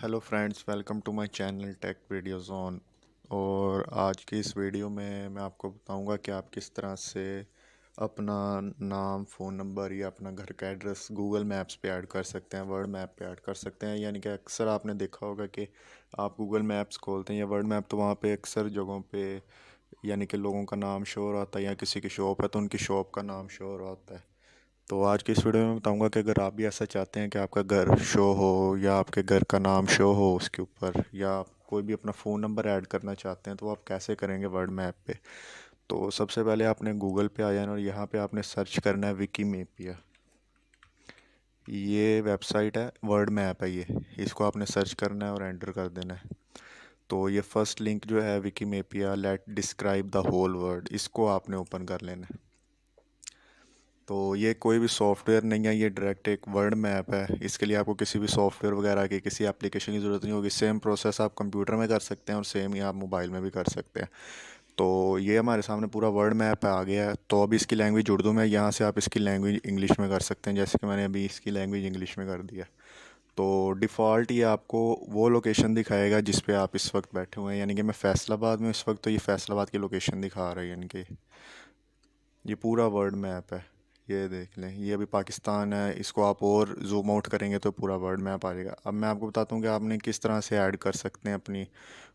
Hello friends, welcome to my channel tech videos on. और आज की इस वीडियो में मैं आपको बताऊंगा कि आप किस तरह से अपना नाम, फ़ोन नंबर या अपना घर का एड्रेस गूगल मैप्स पे ऐड कर सकते हैं, वर्ड मैप पे ऐड कर सकते हैं। यानी कि अक्सर आपने देखा होगा कि आप गूगल मैप्स खोलते हैं या वर्ड मैप, तो वहाँ पे अक्सर जगहों पे यानी कि लोगों का नाम शो हो रहा होता है, या किसी की शॉप है तो उनकी शॉप का नाम शो हो रहा होता है। तो आज की इस वीडियो में बताऊंगा कि अगर आप भी ऐसा चाहते हैं कि आपका घर शो हो या आपके घर का नाम शो हो उसके ऊपर, या आप कोई भी अपना फ़ोन नंबर ऐड करना चाहते हैं, तो आप कैसे करेंगे वर्ड मैप पे। तो सबसे पहले आपने गूगल पे आ जाना और यहाँ पे आपने सर्च करना है विकीमीपिया। ये वेबसाइट है, वर्ड मैप है ये। इसको आपने सर्च करना है और एंटर कर देना है। तो ये फर्स्ट लिंक जो है विकीमीपिया let describe the whole word, इसको आपने ओपन कर लेना है। तो ये कोई भी सॉफ्टवेयर नहीं है, ये डायरेक्ट एक वर्ड मैप है। इसके लिए आपको किसी भी सॉफ्टवेयर वगैरह की, किसी एप्लीकेशन की ज़रूरत नहीं होगी। सेम प्रोसेस आप कंप्यूटर में कर सकते हैं और सेम ही आप मोबाइल में भी कर सकते हैं। तो ये हमारे सामने पूरा वर्ड मैप आ गया है। तो अब इसकी लैंग्वेज उर्दू में, यहाँ से आप इसकी लैंग्वेज इंग्लिश में कर सकते हैं, जैसे कि मैंने अभी इसकी लैंग्वेज इंग्लिश में कर दिया। तो डिफ़ॉल्ट ये आपको वो लोकेशन दिखाएगा जिस पे आप इस वक्त बैठे हुए हैं। यानी कि मैं फैसलाबाद में इस वक्त, तो ये फैसलाबाद की लोकेशन दिखा रहा है। यानी कि ये पूरा वर्ड मैप है। ये देख लें, ये अभी पाकिस्तान है। इसको आप और जूम आउट करेंगे तो पूरा वर्ड मैप आ जाएगा। अब मैं आपको बताता हूँ कि आपने किस तरह से ऐड कर सकते हैं अपनी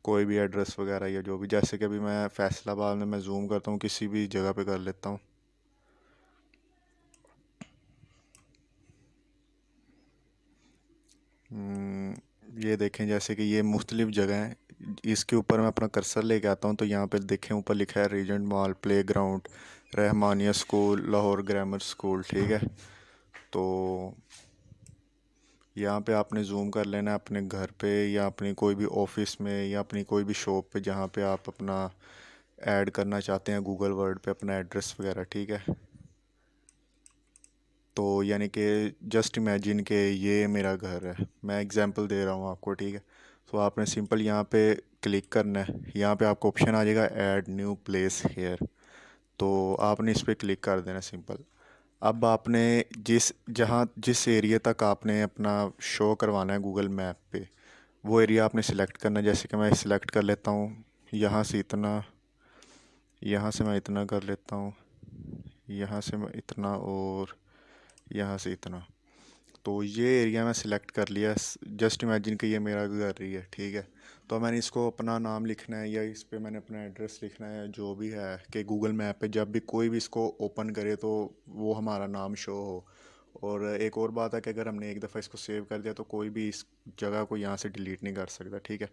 कोई भी एड्रेस वगैरह या जो भी। जैसे कि अभी मैं फैसलाबाद में मैं जूम करता हूँ, किसी भी जगह पे कर लेता हूँ। ये देखें, जैसे कि ये मुख्तलिफ़ जगह हैं। इसके ऊपर मैं अपना कर्सर लेके आता हूँ तो यहाँ पे देखें, ऊपर लिखा है Regent mall, play ground, Rahmania school, Lahore grammar school. ठीक है, तो यहाँ पे आपने जूम कर लेना है अपने घर पे या अपनी कोई भी ऑफिस में या अपनी कोई भी शॉप पे जहाँ पे आप अपना ऐड करना चाहते हैं गूगल वर्ड पे अपना एड्रेस वगैरह। ठीक है, तो यानी कि जस्ट इमेजिन कि ये मेरा घर है, मैं एग्जांपल दे रहा हूँ आपको। ठीक है, तो आपने सिंपल यहाँ पे क्लिक करना है। यहाँ पे आपको ऑप्शन आ जाएगा ऐड न्यू प्लेस हेयर, तो आपने इस पर क्लिक कर देना सिंपल। अब आपने जिस एरिया तक आपने अपना शो करवाना है गूगल मैप पे, वो एरिया आपने सिलेक्ट करना है। जैसे कि मैं सिलेक्ट कर लेता हूँ, यहाँ से इतना, यहाँ से मैं इतना कर लेता हूँ, यहाँ से मैं इतना, और यहाँ से इतना। तो ये एरिया मैं सिलेक्ट कर लिया। जस्ट इमेजिन कि ये मेरा घर ही है। ठीक है, तो मैंने इसको अपना नाम लिखना है या इस पे मैंने अपना एड्रेस लिखना है, जो भी है कि गूगल मैप पे जब भी कोई भी इसको ओपन करे तो वो हमारा नाम शो हो। और एक और बात है कि अगर हमने एक दफ़ा इसको सेव कर दिया तो कोई भी इस जगह को यहाँ से डिलीट नहीं कर सकता। ठीक है,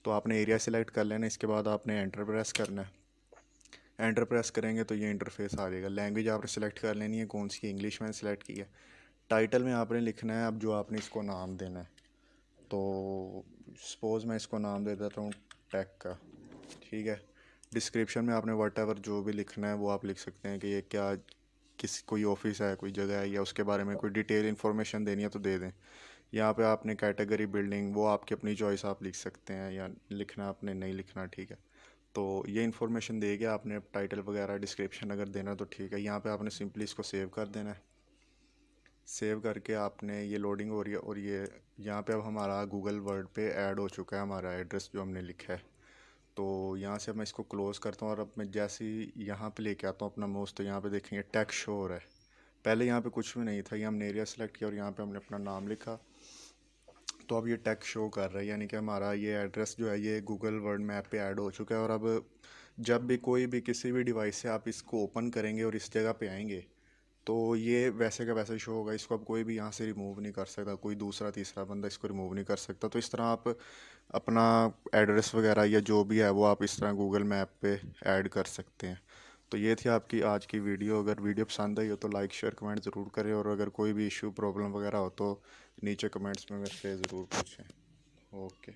तो आपने एरिया सेलेक्ट कर लेना। इसके बाद आपने एंटर प्रेस करना है। एंटर प्रेस करेंगे तो ये इंटरफेस आ जाएगा। लैंग्वेज आपने सेलेक्ट कर लेनी है, कौन सी, इंग्लिश मैंने सेलेक्ट की है। टाइटल में आपने लिखना है अब जो आपने इसको नाम देना है। तो सपोज़ मैं इसको नाम दे देता हूँ टैग का। ठीक है, डिस्क्रिप्शन में आपने वट एवर जो भी लिखना है वो आप लिख सकते हैं कि ये क्या, किस कोई ऑफिस है, कोई जगह है, या उसके बारे में कोई डिटेल इन्फॉर्मेशन देनी है तो दे दें। यहाँ पे आपने कैटेगरी बिल्डिंग, वो आपकी अपनी चॉइस, आप लिख सकते हैं या लिखना आपने नहीं लिखना। ठीक है, तो ये इन्फॉर्मेशन दे के आपने टाइटल वगैरह डिस्क्रिप्शन अगर देना तो ठीक है। यहाँ पे आपने सिंपली इसको सेव कर देना है। सेव करके आपने, ये लोडिंग हो रही है और ये यहाँ पे अब हमारा गूगल वर्ड पे ऐड हो चुका है हमारा एड्रेस जो हमने लिखा है। तो यहाँ से मैं इसको क्लोज़ करता हूँ और अब मैं जैसे ही यहाँ पे लेके आता हूँ अपना माउस, तो यहाँ पे देखेंगे टेक्स्ट शो हो रहा है। पहले यहाँ पे कुछ भी नहीं था, ये हमने एरिया सेलेक्ट किया और यहाँ पे हमने अपना नाम लिखा, तो अब ये टेक्स्ट शो कर रहा है। यानी कि हमारा ये एड्रेस जो है ये गूगल वर्ड मैप पे ऐड हो चुका है। और अब जब भी कोई भी किसी भी डिवाइस से आप इसको ओपन करेंगे और इस जगह पे आएंगे, तो ये वैसे का वैसे शो होगा। इसको अब कोई भी यहाँ से रिमूव नहीं कर सकता, कोई दूसरा तीसरा बंदा इसको रिमूव नहीं कर सकता। तो इस तरह आप अपना एड्रेस वगैरह या जो भी है वो आप इस तरह गूगल मैप पे ऐड कर सकते हैं। तो ये थी आपकी आज की वीडियो। अगर वीडियो पसंद आई हो तो लाइक शेयर कमेंट ज़रूर करें, और अगर कोई भी इशू प्रॉब्लम वगैरह हो तो नीचे कमेंट्स में मेरे से ज़रूर पूछें। ओके।